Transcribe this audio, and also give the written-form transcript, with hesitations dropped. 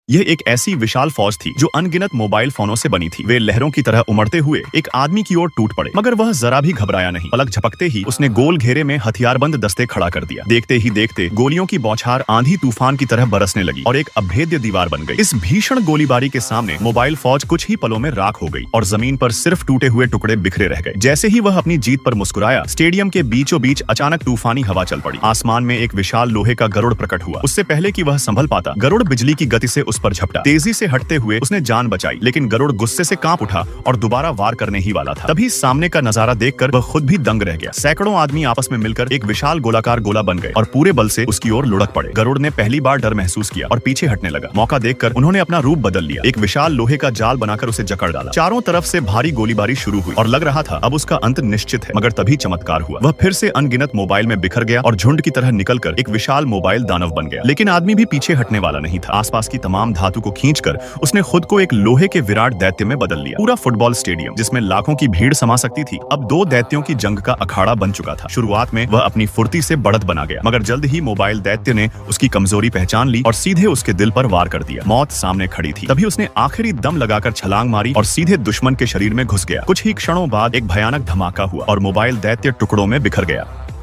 यह एक ऐसी विशाल फौज थी जो अनगिनत मोबाइल फोनों से बनी थी। वे लहरों की तरह उमड़ते हुए एक आदमी की ओर टूट पड़े, मगर वह जरा भी घबराया नहीं। पलक झपकते ही उसने गोल घेरे में हथियारबंद दस्ते खड़ा कर दिया। देखते ही देखते गोलियों की बौछार आंधी तूफान की तरह बरसने लगी और एक अभेद्य दीवार बन गई। इस भीषण गोलीबारी के सामने मोबाइल फौज कुछ ही पलों में राख हो गई और जमीन पर सिर्फ टूटे हुए टुकड़े बिखरे रह गए। जैसे ही वह अपनी जीत पर मुस्कुराया, स्टेडियम के बीचों बीच अचानक तूफानी हवा चल पड़ी। आसमान में एक विशाल लोहे का गरुड़ प्रकट हुआ। उससे पहले कि वह संभल पाता, गरुड़ बिजली की गति से उस पर झपटा। तेजी से हटते हुए उसने जान बचाई, लेकिन गरुड़ गुस्से से कांप उठा और दोबारा वार करने ही वाला था। तभी सामने का नजारा देखकर वह खुद भी दंग रह गया। सैकड़ों आदमी आपस में मिलकर एक विशाल गोलाकार गोला बन गए और पूरे बल से उसकी ओर लुढ़क पड़े। गरुड़ ने पहली बार डर महसूस किया और पीछे हटने लगा। मौका देखकर उन्होंने अपना रूप बदल लिया। एक विशाल लोहे का जाल बनाकर उसे जकड़ डाला। चारों तरफ से भारी गोलीबारी शुरू हुई और लग रहा था अब उसका अंत निश्चित है। मगर तभी चमत्कार हुआ। वह फिर से अनगिनत मोबाइल में बिखर गया और झुंड की तरह निकलकर एक विशाल मोबाइल दानव बन गया। लेकिन आदमी भी पीछे हटने वाला नहीं था। आसपास की तमाम धातु को खींचकर उसने खुद को एक लोहे के विराट दैत्य में बदल लिया। पूरा फुटबॉल स्टेडियम, जिसमें लाखों की भीड़ समा सकती थी, अब दो दैत्यों की जंग का अखाड़ा बन चुका था। शुरुआत में वह अपनी फुर्ती से बढ़त बना गया, मगर जल्द ही मोबाइल दैत्य ने उसकी कमजोरी पहचान ली और सीधे उसके दिल पर वार कर दिया। मौत सामने खड़ी थी। तभी उसने आखिरी दम लगाकर छलांग मारी और सीधे दुश्मन के शरीर में घुस गया। कुछ ही क्षणों बाद एक भयानक धमाका हुआ और मोबाइल दैत्य टुकड़ों में बिखर गया।